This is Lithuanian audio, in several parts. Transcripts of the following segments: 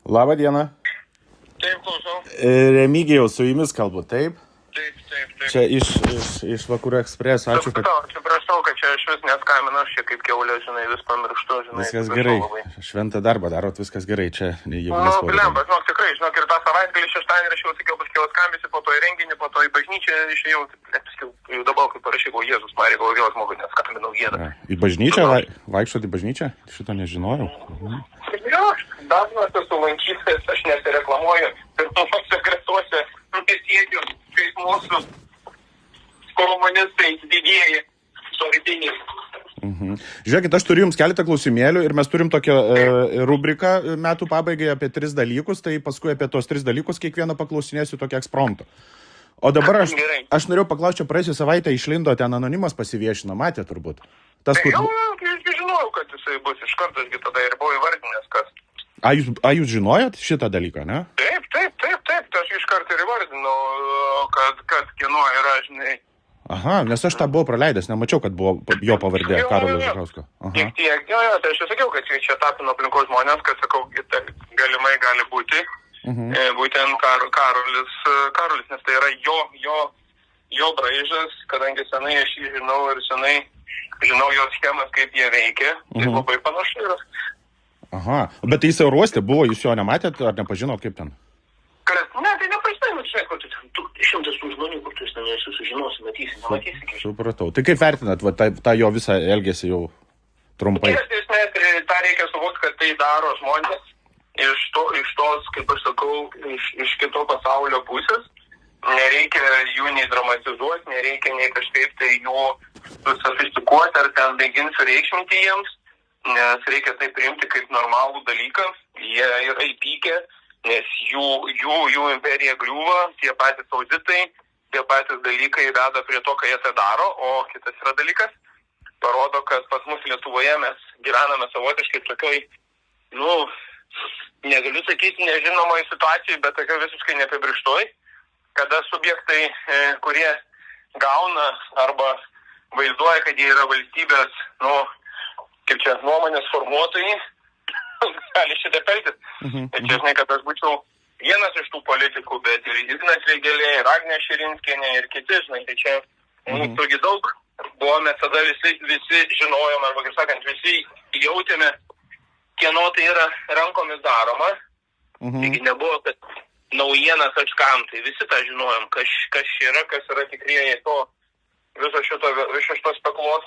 Labą dieną. Taip, klausau. Remigijaus su jumis kalbu, taip? Taip. Čia iš Vakarų Ekspreso, ačiū, kad... Atsiprašau, kad čia aš vis neskambinu, aš čia kaip kiaulė, žinai, vis pamirštu, žinai. Viskas gerai, šventą darbą darot, viskas gerai, čia jeigu blemba, tikrai, ir tą savaitgalį šeštadienį aš jau sakiau, paskiau skambėsi, po to į renginį, po to į bažnyčią išėjau, jau dabar, kai parašykau, Jėzus Marija, gal vėl žmogui neskambinau gėdą. Į bažnyčią, vaikščiot į bažnyčią? Šito nežinojau. Jo, dažnas esu lankytojas, aš nesireklamuoju, pirmuose gretuose siekiu, kaip mūsų komunistai didieji sovietiniai. Žiūrėkit, aš turiu jums keletą klausimėlių ir mes turim tokią rubriką metų pabaigai apie 3 dalykus, tai paskui apie tos 3 dalykus kiekvieną paklausinėsiu tokia ekspromto. O dabar aš norėjau paklausti, praėjusią savaitę išlindo ten anonimas pasiviešino, matė turbūt. Jau, žinojau, kad jisai bus iš karto, tada ir buvo įvardinęs, kas. A jūs žinojat šitą dalyką, ne? Taip, aš iš karto ir įvardinau, kad kieno yra, žinai. Aha, nes aš tą buvau praleidęs, nemačiau, kad buvo jo pavardė Karolio Žukausko. Tiek, tai aš sakiau, kad čia tapino aplinkos žmonės, kad sakau, galimai gali būti, būtent Karolis, nes tai yra jo braižas, kadangi senai aš jį žinau ir senai žinau jo schemas, kaip jie veikia, tai labai panašu yra. Aha, bet tai jis Euruostė buvo, jūs jo nematėt ar nepažinot kaip ten? Ne, tai nepažinau, žinai, kur tu ten 100 žmonių, kur tu esi sužinosi, nematysi. Supratau. Tai kaip vertinat tą jo visą elgesį jau trumpai? Tai reikia suvokti, kad tai daro žmonės iš tos, kaip aš sakau, iš kito pasaulio pusės. Nereikia jų nei dramatizuoti, nereikia nei kažkaip tai jų sofistikuoti ar ten mėginti sureikšminti jiems, nes reikia tai priimti kaip normalų dalyką. Jie yra įpykę, nes jų imperija griūva, tie patys auditai, tie patys dalykai veda prie to, ką jie tai daro, o kitas yra dalykas, parodo, kad pas mus Lietuvoje mes gyvename savotiškai tokioj, negaliu sakyti nežinomoj situacijai, bet tokioj visiškai neapibrėžtoj, kada subjektai, kurie gauna arba vaizduoja, kad jie yra valstybės, kaip čia, nuomonės formuotojai, gali šitą peltis. Tai čia, žinai, kad aš būčiau vienas iš tų politikų, bet ir Ignas Vėgėlė, ir Agnė Širinskienė, ir kiti, žinai, tai čia mūsųgi daug buvome, tada visi žinojome, arba, kaip sakant, visi jautėme, kieno tai yra rankomis daroma. Taigi nebuvo, kad naujienas kažkam, tai visi tą žinojom, kas yra tikrieji to viso šitos spekulos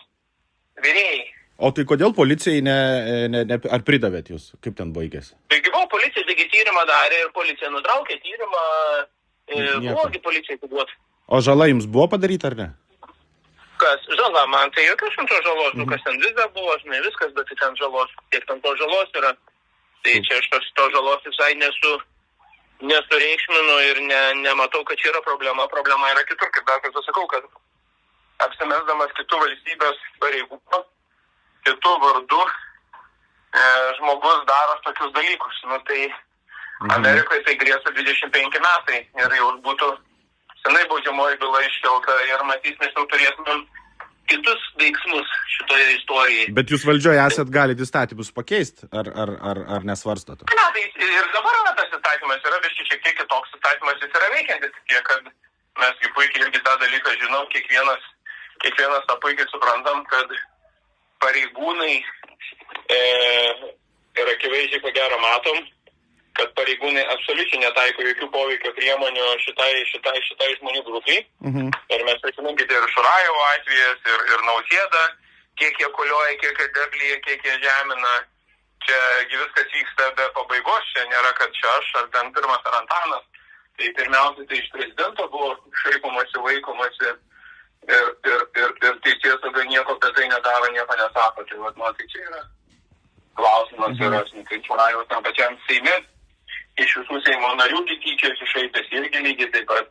virėjai. O tai kodėl policijai ar pridavėt jūs? Kaip ten baigėsi? Taigi buvo policija, taigi tyrimą darė ir policija nutraukė tyrimą, buvogi policijai atiduoti. O žala jums buvo padaryta ar ne? Kas? Žala man, tai jokios ant žalos, kas ten vis dar buvo, žinai, viskas, bet tai ten žalos, tiek ten to žalos yra. Tai čia aš to žalos visai nesureikšminu ir nematau, kad čia yra problema. Problema yra kitur, kaip dar kartą sakau, kad apsimesdamas kitų valstybės pareigūnų, kitų vardu žmogus daro tokius dalykus. Tai Amerikoje tai grėstų 25 metai ir jau būtų senai baudžiamoji byla iškelta ir matys, mes jau turėtumėm kitus veiksmus šitoje istorijoje. Bet jūs valdžioje esat galite įstatymus pakeisti, ar nesvarstot? Ne, tai ir dabar yra tas įstatymas, yra vis šiek tiek kitoks įstatymas, jis yra veikiantis, tiek, kad mes puikiai irgi tą dalyką žinom, kiekvienas tą puikiai suprantam, kad pareigūnai ir akivaizdžiai ko gero matom, kad pareigūnai absoliučiai netaiko jokių poveikio priemonių šitai žmonių grupiai. Ir mes prisiminkite ir Šurajevo atvejas, ir Nausėdą, kiek jie kolioja, kiek jie derlyje, kiek jie žemina. Čia viskas vyksta be pabaigos, čia nėra, kad čia aš, ar ten pirmas, ar Antanas. Tai pirmiausia, tai iš prezidento buvo šaikomasi, vaikomasi. Ir teisėsauga nieko apie tai nedaro, nieko nesako. Tai čia yra klausimas ir aš nekaičiuoju tam pačiam Seime. Iš visų Seimo narių tyčiasi šaipės irgi lygiai taip pat.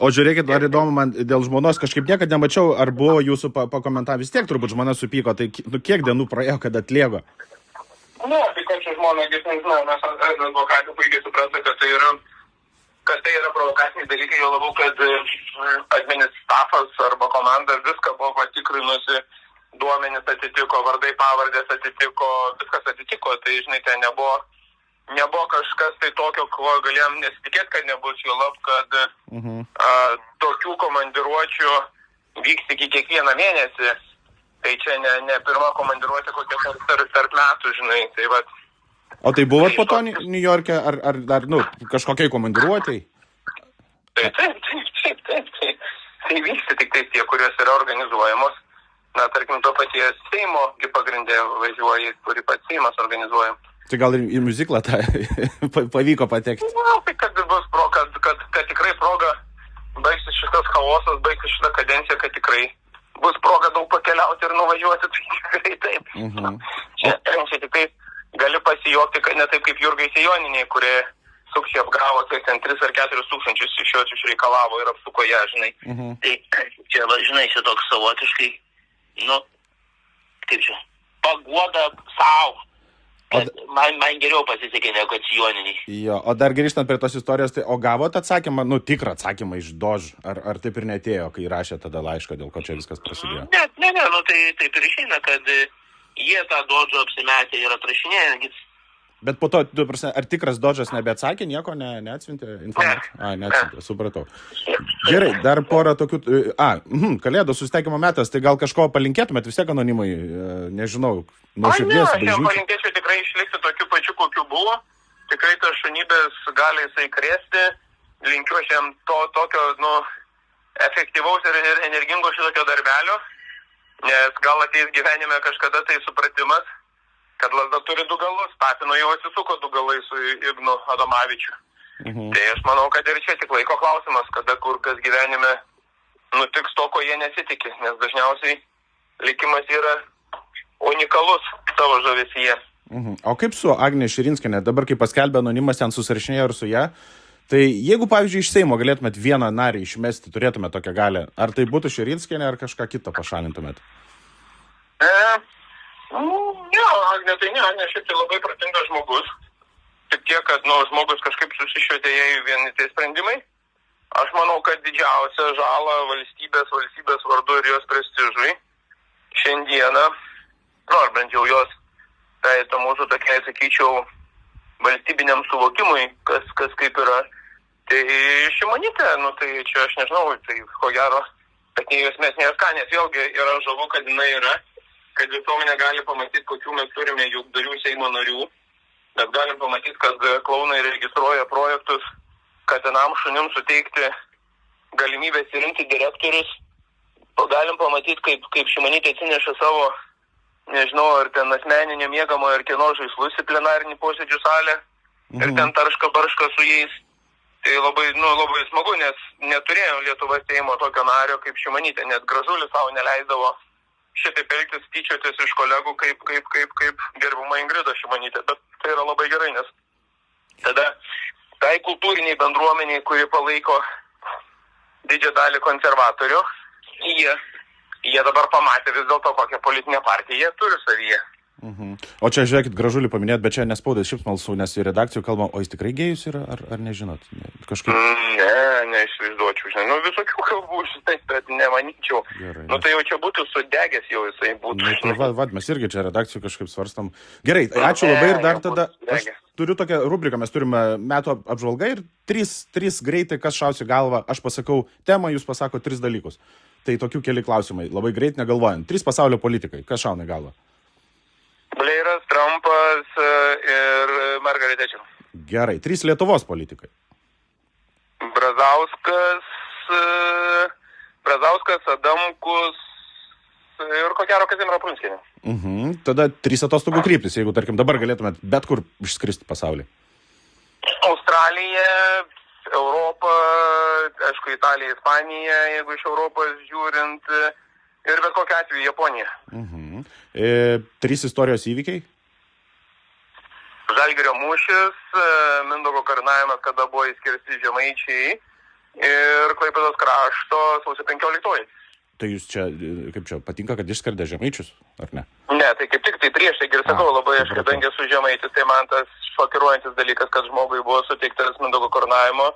O žiūrėkit, dar įdomu, man dėl žmonos kažkaip niekad nemačiau, ar buvo jūsų pakomentavę, vis tiek turbūt žmona supyko, tai kiek dienų praėjo, kad atlėgo? Ne, tai kad čia žmona, nežinau, mes advokatai puikiai supranta, kad tai yra provokaciniai dalykai, jau labiau, kad administrafas arba komanda viską buvo patikrinusi, duomenys atitiko, vardai pavardės atitiko, viskas atitiko, tai žinai, ten nebuvo nebuvo kažkas tai tokio, ko galėjom nesitikėti, kad nebus, jo lab, kad tokių komandiruočių vyks iki kiekvieną mėnesį. Tai čia ne pirma komandiruotė kokia tarp metų, žinai. Tai vat. O tai buvo po to New York'e, ar kažkokiai komandiruotėjai? Taip. Tai vyksta tik tai tie, kurios yra organizuojamos. Na, tarkim, to paties Seimo pagrindė važiuoja, kurį pats Seimas organizuoja. Tai gal ir į muziklą tą pavyko patekti? Na, tai kad bus kad tikrai proga baigsis šitas chaosas, baigsis šitą kadenciją, kad tikrai bus proga daug pakeliauti ir nuvažiuoti, tai tikrai taip. Čia tikrai gali pasijuokti, kad ne taip kaip Jurgai Sėjoniniai, kurie sukčiai apgavo, kiek ten 3 ar 4 tūkstančius iš jos išreikalavo ir apsuko ją, žinai. Tai čia, žinai, čia toks savotiškai, kaip čia, paguoda savo. Man geriau pasisekė negu kad Sėjoniniai. Jo, o dar grįžtant prie tos istorijos, tai o gavot atsakymą, tikrą atsakymą iš Dož, ar taip ir netėjo, kai rašė tada laišką, dėl ko čia viskas prasidėjo? Ne, tai taip ir išeina, kad jie tą Dodžą apsimetė ir atrašinėjo. Bet po to, ar tikras Dodžas nebeatsakė, nieko neatsintė informaciją? Neatsintė, supratau. Gerai, dar porą tokių... Kalėdų susitaikymo metas, tai gal kažko palinkėtumėt vis tiek anonimai, nežinau, nuo širdies. Aš jam palinkėčiau tikrai išlikti tokiu pačiu, kokiu buvo. Tikrai tas šunybės gali jisai krėsti. Linkiu aš jam tokio, efektyvaus ir energingo šitokio darbelio. Nes gal ateis gyvenime kažkada tai supratimas, kad lazda turi 2 galus. Tapino jau atsisuko 2 galai su Ignu Adomavičiu. Tai aš manau, kad ir čia tik laiko klausimas, kada kur kas gyvenime nutiks to, ko jie nesitikė. Nes dažniausiai likimas yra unikalus savo žavėsyje. O kaip su Agne Širinskiene? Dabar, kai paskelbė anonimas, ten susirašinėjo ir su ją. Tai jeigu, pavyzdžiui, iš Seimo galėtumėt vieną narį išmesti, turėtumėt tokią galę, ar tai būtų Širinskienė, ar kažką kitą pašalintumėt? Agne tai ne, Agne šiaip tai labai protingas žmogus. Tik tiek, kad žmogus kažkaip susišvietė jai vieni tie sprendimai. Aš manau, kad didžiausia žala valstybės vardu ir jos prestižui šiandieną, ar bent jau jos, tai to mūsų tokiai, sakyčiau, valstybiniam suvokimui, kas kaip yra. Tai Šimonytė, tai čia aš nežinau, tai ko gero, kad nei jos mes nes vėlgi yra žavu, kad jinai yra, kad visuomenė gali pamatyti, kokių mes turime juk-darių Seimo narių, bet galim pamatyti, kad klaunai registruoja projektus, kad vienam šunim suteikti galimybės įrinkti direktorius. Galim pamatyti, kaip Šimonytė atsineša savo, nežinau, ar ten asmeninio mėgamo ir kieno žaislus į plenarinį posėdžių salę ir ten tarška su jais. Tai labai smagu, nes neturėjom Lietuvos Seimo tokio nario kaip Šimonytė, net Gražulis savo neleisdavo šitaip elgtis, tyčiotis iš kolegų kaip gerbima Ingrida Šimonytė. Bet tai yra labai gerai, nes tada tai kultūriniai bendruomeniai, kuri palaiko didžią dalį konservatorių, jie dabar pamatė vis dėlto, kokią politinę partiją jie turi savyje. O čia, žiūrėkit, Gražulį paminėt, bet čia nespaudas šiaip smalsu, nes į redakcijų kalbam, o jis tikrai gėjus yra, ar nežinot? Kažkaip... Neįsivaizduočiau, žinai, visokių kalbų šitai, bet nemanyčiau. Gerai, tai jau čia būtų sudegęs jau jisai būtų. Mes irgi čia redakcijų kažkaip svarstam. Gerai, ačiū labai ir dar tada, aš turiu tokią rubriką, mes turime metų apžvalgą ir 3 greitai, kas šausi galvą, aš pasakau temą, jūs pasako 3 dalykus. Tai tokių keli klausimai, labai greit negalvojant. 3 pasaulio politikai, kas šauna į galvą? Blairas, Trumpas ir Margaret Thatcher. Gerai, 3 Lietuvos politikai. Brazauskas, Adamkus ir ko gero Kazimiera Prunskienė. Tada 3 atostogų kryptis, jeigu, tarkim, dabar galėtumėt bet kur išskristi pasaulį. Australija, Europa, aišku, Italija, Ispanija, jeigu iš Europos žiūrint, ir bet kokiu atveju Japonija. 3 istorijos įvykiai? Žalgirio mūšis, Mindaugo karūnavimas, kada buvo įskirsti žemaičiai ir Klaipėdos krašto sausio 15. Tai jūs čia, kaip čia, patinka, kad išskardė žemaičius, ar ne? Ne, tai kaip tik tai prieš, tai ir sakau, labai aš kadangi esu žemaitis, tai man tas šokiruojantis dalykas, kad žmogui buvo suteiktas Mindaugo karūnavimo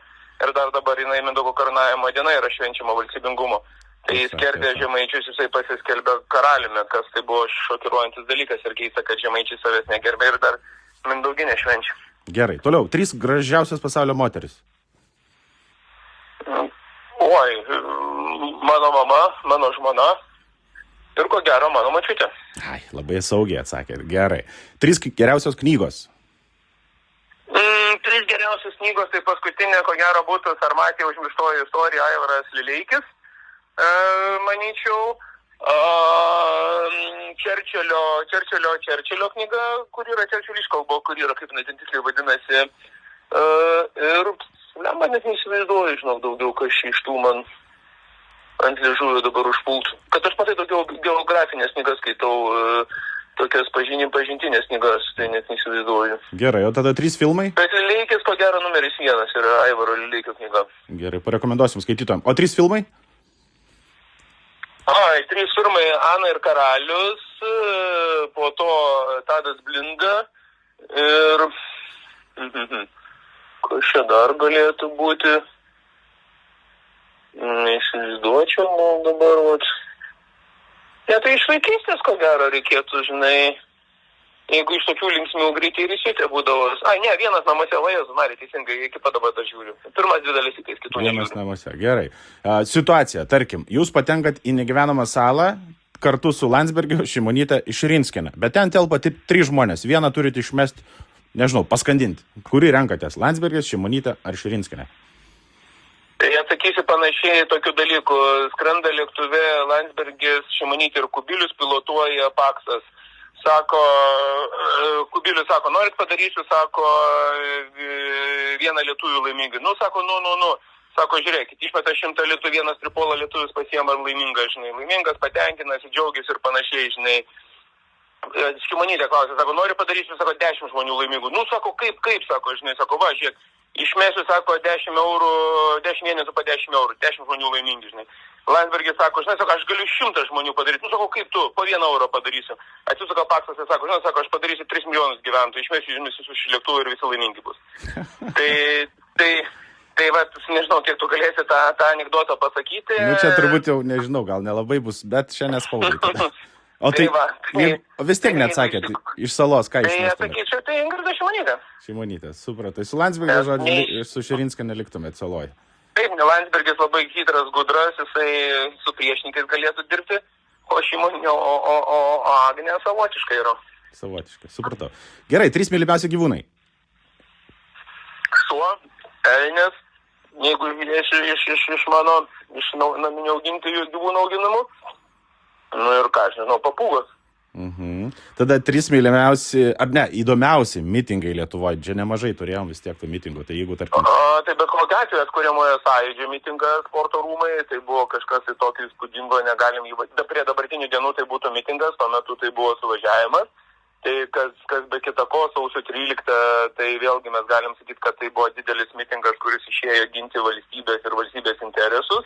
ir dar dabar jinai Mindaugo karūnavimo diena yra švenčiama valstybingumo. Tai jis skerdė žemaičius, jisai pasiskelbė karaliumi, kas tai buvo šokiruojantis dalykas ir keista, kad žemaičiai savęs negerbė ir dar Mindauginė švenčia. Gerai, toliau. 3 gražiausias pasaulio moteris. Oi, mano mama, mano žmona ir ko gero mano močiutė. Ai, labai saugiai atsakė. Gerai. 3 geriausios knygos. 3 geriausios knygos, tai paskutinė, ko gero, būtų Sarmatija užmirštoji istorija, Aivaras Lileikis, manyčiau. Čerčilio knyga, kur yra Čerčilio iškalbo, kur yra, kaip tiksliai vadinasi. Ir man net neįsivaizduoju, žinau, daugiau iš tų man ant liežuvio dabar užpultų. Kad aš matai daugiau geografinės knygas skaitau, tokias pažintinės knygas, tai net neįsivaizduoju. Gerai, o tada 3 filmai? Bet Lileikis, ko gero, numeris 1 yra Aivaro Lileikio knyga. Gerai, parekomenduosim skaitytojams. O 3 filmai? 3 filmai Ana ir karalius, po to Tadas Blinda ir... Kas čia dar galėtų būti? Neįsivaizduočiau, dabar, vat. Ne, tai iš vaikystės, ko gero, reikėtų, žinai, jeigu iš tokių linksmių greitai ir įsiutė būdavo. Ne, vienas namuose, Jėzus Marija, teisingai, iki pat dabar dar žiūriu. Pirmas 2 dalis įkais, kitų nežiūriu. Vienas namuose, gerai. Situacija, tarkim, jūs patenkat į negyvenamą salą kartu su Landsbergiu, Šimonyte, Širinskiene, bet ten telpa 3 žmonės. Vieną turite išmesti, nežinau, paskandinti. Kurį renkatės, Landsbergis, Šimonyte ar Širinskiene? Tai atsakysiu panašiai tokių dalykų. Skrenda lėktuve Landsbergis, Šimonytė ir Kubilius, pilotuoja Paksas. Sako, Kubilius sako, norit padarysiu, sako, vieną lietuvių laimingą. Sako, Sako, žiūrėkit, išmeta 100 litų, vienas tripola lietuvis pasiema laimingas, žinai. Laimingas, patenkinasi, džiaugiasi ir panašiai, žinai. Šimonytė klausė, sako, nori padarysiu, sako, 10 žmonių laimingų. Sako, kaip, sako, žinai, sako, va, žiūrėk, išmesiu, sako, 10 eurų, 10 mėnesių po 10 eurų, 10 žmonių laimingi, žinai. Landsbergis sako, žinai, sako, aš galiu 100 žmonių padaryti. Sako, kaip tu, po 1 eurą padarysiu. Atsisuka Paksas ir sako, žinai, sako, aš padarysiu 3 milijonus gyventojų, išmesiu žymis iš lėktuvų ir visi laimingi bus. Tai va, nežinau, kiek tu galėsi tą anekdotą pasakyti. Čia turbūt jau, nežinau, gal nelabai bus, bet čia nespaudai. O vis tiek neatsakėt, iš salos, ką išmestumėt? Tai atsakyčiau, tai Ingrida Šimonytė. Šimonytė, supratai. Su Landsbergiu, žodžiu, su Širinskiu neliktumėt saloj. Taip, Landsbergis labai hitras, gudras, jisai su priešininkais galėtų dirbti, o Šimonė, o Agnė savotiškai yra. Savotiškai, supratau. Gerai, 3 mylimiausi gyvūnai. Šuo, elnias, jeigu iš mano, iš naminių augintojų gyvūnų auginamų, ir ką, aš nežinau, papūgas. Tada 3 mylimiausi, įdomiausi mitingai Lietuvoje. Čia nemažai turėjom vis tiek tų mitingų, tai jeigu tarkim... Tai bet kokiu atveju atkuriamojo sąjūdžio mitingas, sporto rūmai, tai buvo kažkas tai tokio įspūdingo, negalim jį... Prie dabartinių dienų tai būtų mitingas, tuo metu tai buvo suvažiavimas. Tai kas be kita ko, sausio 13, tai vėlgi mes galim sakyti, kad tai buvo didelis mitingas, kuris išėjo ginti valstybės ir valstybės interesus.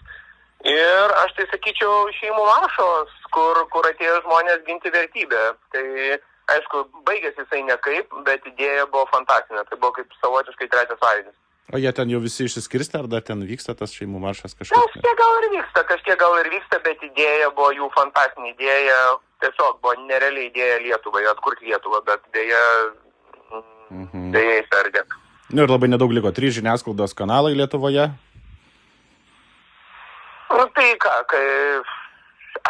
Ir aš tai sakyčiau šeimų maršas, kur atėjo žmonės ginti vertybę. Tai, aišku, baigėsi jisai nekaip, bet idėja buvo fantastinė. Tai buvo kaip savotiškai trečias sąjūdis. O jie ten jau visi išsiskirstė, ar dar ten vyksta tas šeimų maršas kažkaip? Kažkiek gal ir vyksta, bet idėja buvo jų fantastinė idėja. Tiesiog buvo nerealiai idėja Lietuvai, atkurti Lietuvą, bet dėja įsardė. Ir labai nedaug liko 3 žiniasklaidos kanalai Lietuvoje. Tai ką,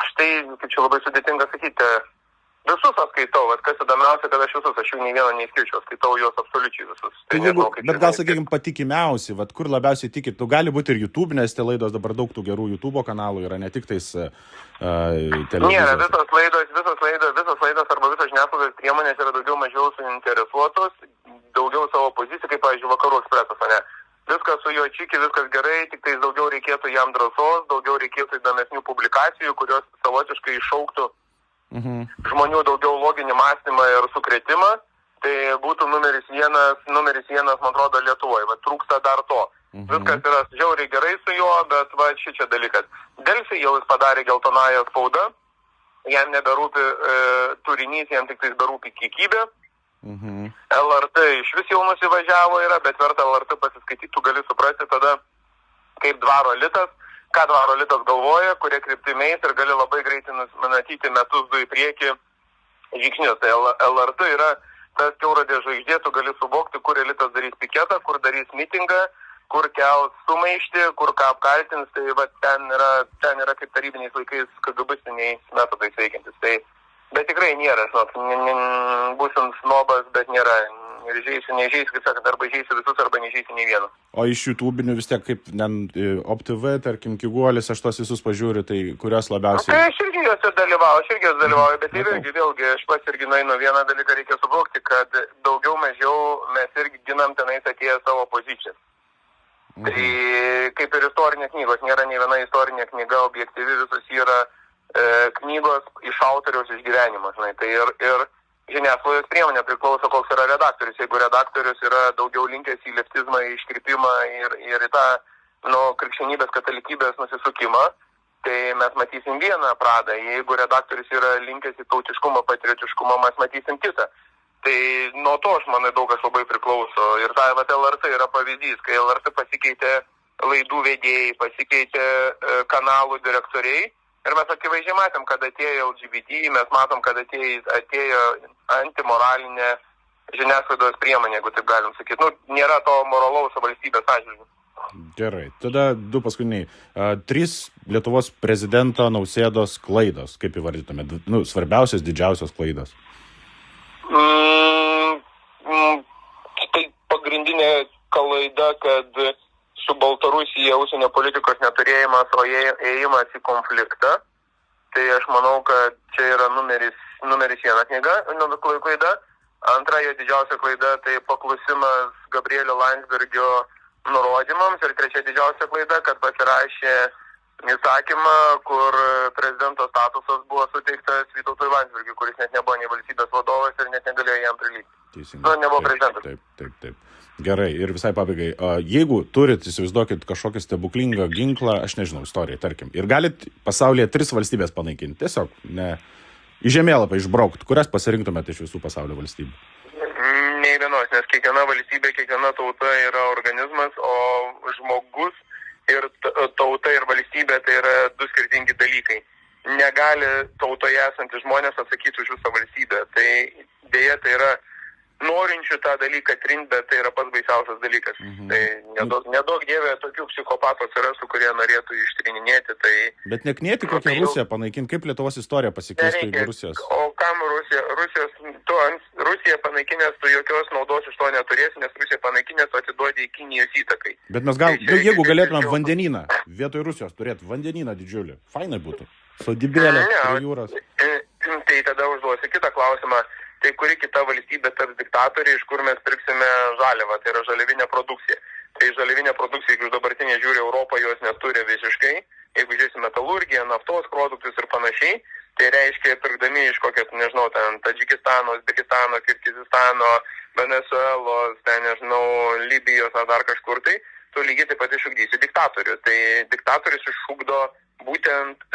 aš tai, kaip čia labai sudėtinga sakyti, visus aš skaitau, kas įdomiausia, kad aš jų nei vieną neįskirčiau, skaitau juos absoliučiai visus. Tai nežinau, bet gal, sakykime, patikimiausi, kur labiausiai tikit, tu gali būti ir YouTube, nes tie laidos dabar daug tų gerų YouTube kanalų yra, ne tik tais televizijos. Nėra, visos laidos arba visos žiniasklaidos priemonės yra daugiau mažiau suinteresuotos, daugiau savo poziciją, kaip, pavyzdžiui, Vakarų Ekspresas, o ne? Viskas su juo čiki, viskas gerai, tik tais daugiau reikėtų jam drąsos, daugiau reikėtų įdomesnių publikacijų, kurios savotiškai iššauktų žmonių daugiau loginį mąstymą ir sukrėtimą. Tai būtų numeris vienas, man atrodo, Lietuvoje. Va, trūksta dar to. Viskas yra žiauriai gerai su juo, bet va, šičia dalykas. Delfi jau jis padarė geltonąją spaudą, jam neberūpi turinys, jam tik tais berūpi kiekybė. LRT iš vis jau nusivažiavo yra, bet verta LRT pasiskaityti, tu gali suprasti tada, kaip Dvaro elitas, ką Dvaro elitas galvoja, kurie kryptimiais ir gali labai greitai matyti metus 2 į priekį žingsnius. Tai LRT yra tas kiauradės žvaigždė, tu gali suvokti, kur elitas darys piketą, kur darys mitingą, kur kels sumaištį, kur ką apkaltins, tai va, ten yra kaip tarybiniais laikais KGBistiniais metodais veikiantis. Tai, bet tikrai nėra, būsim snobas, bet nėra. Ir žaisi, nežaisi, kaip sakant, arba žaisi visus, arba nežaisi nei vieną. O iš YouTube'inių vis tiek, kaip OpTV, tarkim, Kiguolis, aš tos visus pažiūriu, tai kurios labiausiai... Tai aš irgi juose dalyvauju, bet vėlgi, aš pats irgi nueinu vieną dalyką, reikia suvokti, kad daugiau mažiau mes irgi ginam tenais atėję savo pozicijas. Tai kaip ir istorinės knygos, nėra nei viena istorinė knyga objektyvi, visos yra knygos iš autoriaus išgyvenimas. Tai ir žiniasklaidos priemonė priklauso, koks yra redaktorius. Jeigu redaktorius yra daugiau linkęs į leftizmą, į iškrypimą ir į tą krikščionybės katalikybės nusisukimą, tai mes matysim vieną pradą. Jeigu redaktorius yra linkęs į tautiškumą, patriotiškumą, mes matysim kitą. Tai nuo to, aš manau, daug kas labai priklauso. Ir tai LRT yra pavyzdys, kai LRT pasikeitė laidų vedėjai, pasikeitė kanalų direktoriai. Ir mes akivaizdžiai matėm, kad atėjo LGBT, mes matom, kad atėjo antimoralinė žiniasklaidos priemonė, jeigu taip galim sakyti. Nėra to moralaus valstybės atžvilgiu. Gerai, tada du paskutiniai. 3 Lietuvos prezidento Nausėdos klaidos, kaip įvardytume, svarbiausios, didžiausios klaidos. Tai pagrindinė klaida, kad su Baltarusija užsienio politikos neturėjimas, o ėjimas į konfliktą. Tai aš manau, kad čia yra numeris 1 klaida. Antra, jo didžiausia klaida, tai paklusimas Gabrielio Landsbergio nurodymams. Ir trečia didžiausia klaida, kad pasirašė įsakymą, kur prezidento statusas buvo suteiktas Vytautui Landsbergiui, kuris net nebuvo nei valstybės vadovas ir net negalėjo jam prilygti. Nebuvo prezidentas. Taip. Gerai, ir visai pabaigai. Jeigu turit, įsivaizduokit, kažkokį stebuklingą ginklą, aš nežinau, istoriją, tarkim, ir galit pasaulyje 3 valstybės panaikinti, tiesiog į žemėlapą išbraukti, kurias pasirinktumėte iš visų pasaulio valstybių? Nei vienos, nes kiekviena valstybė, kiekviena tauta yra organizmas, o žmogus ir tauta ir valstybė tai yra 2 skirtingi dalykai. Negali tautoje esantys žmonės atsakyti už visą valstybę. Tai dėja, tai yra norinčių tą dalyką trinti, bet tai yra pats baisiausias dalykas. Tai nedaug dievė tokių psichopatų atsirastų, kurie norėtų ištryninėti. Tai... Bet neknėti kokią Rusiją panaikinti, kaip Lietuvos istorija pasikeistų į Rusijos. O kam Rusija panaikinęs, tu jokios naudos iš to neturėsi, nes Rusija panaikinęs atiduodi į Kinijos įtakai. Bet mes jeigu galėtumėm vandenyną, vietoj Rusijos turėti vandenyną didžiulį, fainai būtų. Sodybėlė prie jūros. Tai tada užduosiu kitą klausimą. Tai kuri kita valstybė taps diktatoriai, iš kur mes pirksime žaliavą, tai yra žaliavinė produkcija. Tai žaliavinė produkcija, jeigu dabartinė žiūri Europą, jos neturi visiškai. Jeigu žiūrėsime metalurgiją, naftos produktus ir panašiai, tai reiškia, pirkdami iš kokios, nežinau, ten Tadžikistano, Uzbekistano, Kirgizistano, Venezuelos, ten, nežinau, Libijos ar dar kažkur tai, tu lygiai taip pat išugdysi diktatorių. Tai diktatorius išugdo būtent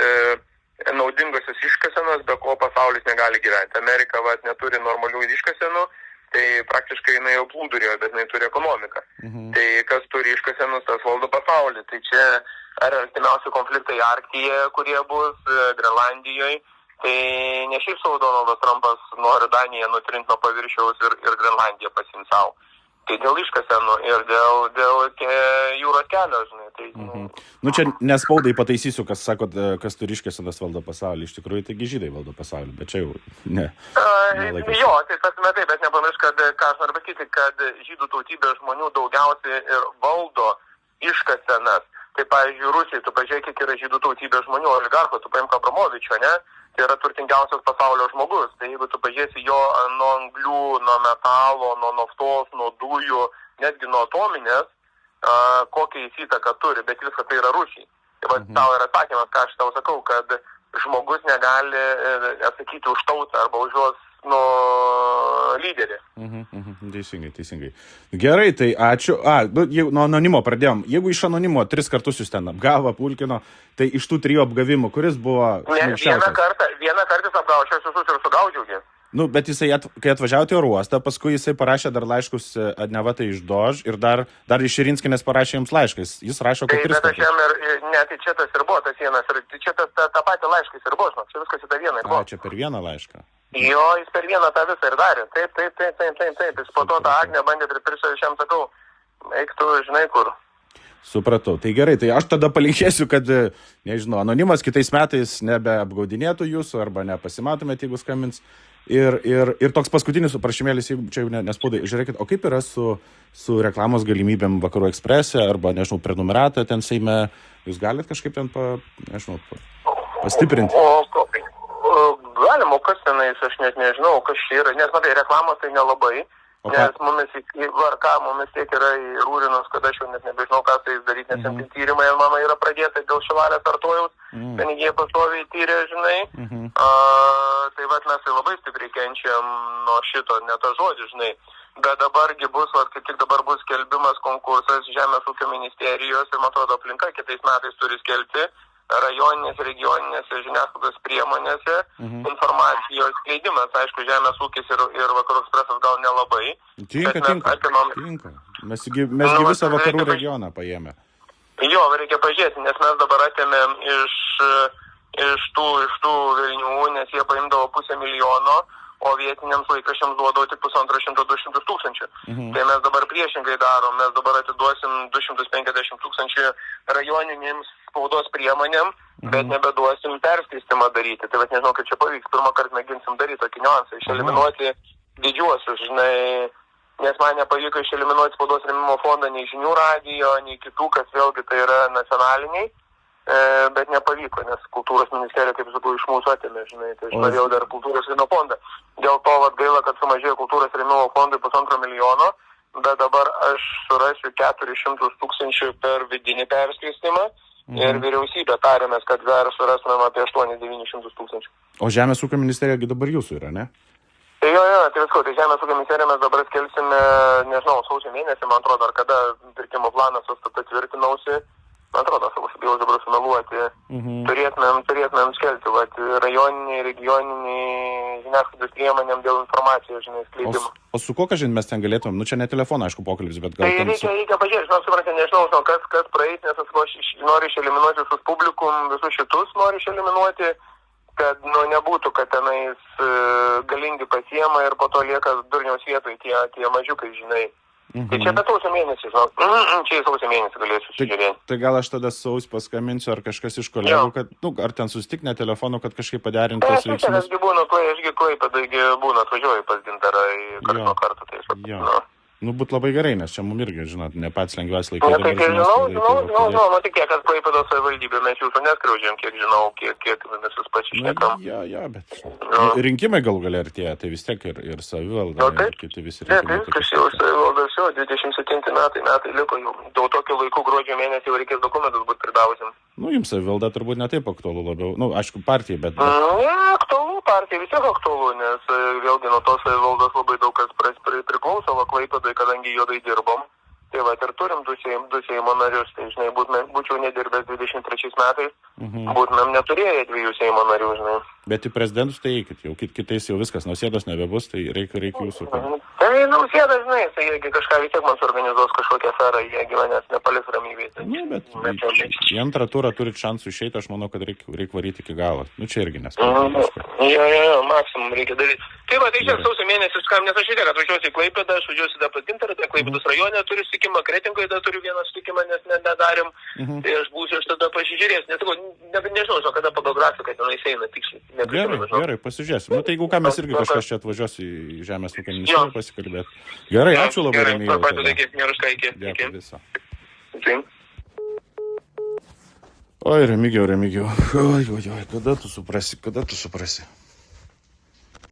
naudingosios iškasenos, be ko pasaulis negali gyventi. Amerika neturi normalių iškasenų, tai praktiškai jinai jau plūdurijo, bet jinai turi ekonomiką. Tai kas turi iškasenus, tas valdo pasaulį. Tai čia ar artimiausi konfliktai Arktyje, kurie bus Grenlandijoje, tai ne šiaip savo Donaldas Trumpas nori Daniją nutrinti nuo paviršiaus ir Grenlandiją pasiimti savo. Tai dėl iškasenų ir dėl jūros kelio, žinai. Tai, čia nespaudai pataisysiu, kas sakot, kas turi iškasenas valdo pasaulį. Iš tikrųjų, taigi žydai valdo pasaulį, bet čia jau ne. Jo, tai pasime taip, bet nepamiršk, kad, ką aš noriu pasakyti, kad žydų tautybės žmonių daugiausiai ir valdo iškasenas. Tai, pavyzdžiui, Rusijai, tu pažiūrėk, kiek yra žydų tautybės žmonių, oligarchų, tu paimk Abramovičio, ne? Tai yra turtingiausias pasaulio žmogus. Tai jeigu tu pažiūrėsi jo nuo anglių, nuo metalo, nuo naftos, nuo dujų, netgi nuo atominės, kokią įtaką turi, bet viskas tai yra Rusijai. Tai tau yra atsakymas, ką aš tau sakau, kad žmogus negali atsakyti už tautą arba už jos lyderį. Teisingai. Gerai, tai ačiū. Nuo anonimo pradėjom. Jeigu iš anonimo 3 kartus jūs ten apgavo, pulkino, tai iš tų 3 apgavimų, kuris buvo šmaikščiausias? Vieną kartą apgavo, aš visus ir sugaudžiau. Bet jisai, kai atvažiavote į oro uostą, paskui jisai parašė dar laiškus, neva tai iš Dož, ir dar iš Širinskienės parašė jums laiškas. Jis rašo, kad 3 kartus. Tai čia tas ir buvo, tas vienas. Ir čia tą patį laišką ir buvo, čia viskas į tą vieną ir buvo. Čia per vieną laišką. Jo, jis per vieną tą visą ir darė. Taip. Jis po to tą Agnę bandė pripiršti, aš jam sakau, eik tu, žinai kur. Supratau. Tai gerai, tai aš tada palinkėsiu, kad, nežinau, anonimas kitais metais nebeapgaudinėtų jūsų arba nepasimatumėt, jeigu skambins. Ir toks paskutinis prašymėlis, jeigu čia jau nespaudai, žiūrėkit, o kaip yra su reklamos galimybėm Vakarų Eksprese arba, nežinau, prenumeratą ten Seime, jūs galit kažkaip ten, pastiprinti? Galima, o kas tenais, aš net nežinau, kas čia yra, nes matai, reklamos tai nelabai. Nes mumis į VRK, mumis tiek yra į Rūrinus, kad aš jau net nebežinau, ką tai daryti, nes ten tyrimai mano yra pradėta dėl Šilalės Artojaus, ten jie pastoviai tyrė, žinai. Tai vat mes tai labai stipriai kenčiam nuo šito, ne to žodžių, žinai. Bet dabargi bus, kaip tik dabar bus skelbimas konkursas Žemės ūkio ministerijos ir, man atrodo, aplinka kitais metais turi skelbti rajoninėse, regioninėse žiniasklaidos priemonėse informacijos skleidimas. Aišku, Žemės ūkis ir Vakarų Ekspresas gal nelabai. Tinka. Mes visą Vakarų regioną paėmė. Jo, reikia pažiūrėti, nes mes dabar atėmėm iš tų Vilnių, nes jie paimdavo 500 000, o vietiniams laikraščiams duodavo tik 150-200 tūkstančių. Tai mes dabar priešingai darom, mes dabar atiduosim 250 000 rajoninėms spaudos priemonėm, bet nebeduosim perskirstymą daryti. Tai vat nežinau, kaip čia pavyks, pirmą kartą mėginsim daryti tokį niuansą, išeliminuoti didžiuosius, žinai, nes man nepavyko išeliminuoti spaudos rėmimo fondą nei Žinių radijo, nei kitų, kas vėlgi tai yra nacionaliniai. Bet nepavyko, nes kultūros ministerija, kaip sakau, iš mūsų atėmė, žinai, tai aš norėjau dar kultūros rėmimo fondą. Dėl to gaila, kad sumažėjo kultūros rėmimo fondui 1,5 milijono, bet dabar aš surasiu 400 000 per vidinį perskirstymą ir vyriausybė tarėmės, kad dar surastumėm apie 800-900 000. O Žemės ūkio ministerija dabar jūsų yra, ne? Tai jo, tai visko, tai Žemės ūkio ministerija mes dabar skelsime, nežinau, sausio mėnesį, man atrodo, ar kada pirkimo planas tvirtinausi. Man atrodo, savo bijau dabar sumeluoti, turėtumėm skelbti, rajoniniai, regioniniai žiniasklaidos priemonėm dėl informacijos, žinai, skleidimo. O su kokia, žinai, mes ten galėtumėm, čia ne telefoną, aišku, pokalbis, bet gal... Tai reikia pažiūrėti, nežinau, kas praeis, nes aš noriu išeliminuoti visus publikum, visus šitus noriu išeliminuoti, kad, nebūtų, kad tenais galingi pasiema ir po to lieka durniaus vietoj tie mažiukai, žinai. Tai čia be sausio mėnesį, čia sausio mėnesį galėsiu žiūrėti. Tai gal aš tada sausį paskambinsiu, ar kažkas iš kolegų, kad, ar ten sustik ne telefonu, kad kažkaip paderinti tos veiksmus. Ašgi būna, Klaipėdagi būna, atvažiuoju pas gintarą kartu nuo karto. Būt labai gerai, nes čia mum irgi, žinot, ne pats lengviausias laikas. Žinau, tik tiek, kad Klaipėdos savivaldybė mes jūsų neskriaudžiam, kiek žinau, kiek mes jūs pačišnekam. Bet rinkimai galų galia artėja, tai vis tiek ir savivalda, ir kiti visi rinkimai. Taip, viskas jau savivaldas jau, 27 metai liko jau. Dėl tokio laikų gruodžio mėnesį jau reikės dokumentus būti pridavusim. Jums savivalda turbūt ne taip aktualu labiau, aišku, partijai, bet... Aktualu, partijai vis tiek aktualu, nes vėlgi nuo tos savivaldos labai daug kas priklauso, Klaipėdai, kadangi juodai dirbom, tai ir turim du Seimo narius, tai, žinai, būčiau nedirbęs 23 metais, būtumėm neturėję 2 Seimo narių, žinai. Bet į prezidentus tai eikit, jau kitais jau viskas, Nausėdos nebebus, tai reikia jūsų. Tai Nausėdas, žinai, tai jeigu kažką vis tiek man suorganizuos kažkokią aferą, jeigu manęs nepaliks ramybėj. Bet į antrą turą turit šansų išeiti, aš manau, kad reikia varyti iki galo. Čia irgi neskaitai. Jo, maksimum reikia daryti. Tai tai čia sausio mėnesį skam, nes aš tiek atvažiuosiu į Klaipėdą, aš važiuosiu dar pas gintarą, tai Klaipėdos rajone turiu sutikimą, Kretingoje dar turiu vieną sutikimą, nes nedarėm. Tai aš būsiu, aš tada pasižiūrėsiu. Nežinau, kada pagal grafiką tenais eina tiksliai. Gerai, pasižiūrėsim. Tai jeigu ką, mes irgi kažkas čia atvažiuosiu į Žemės ūkio ministeriją pasikalbėti. Gerai, ačiū labai, Remigijau. Dėkui visą. Oi, Remigijau. Oi, kada tu suprasi.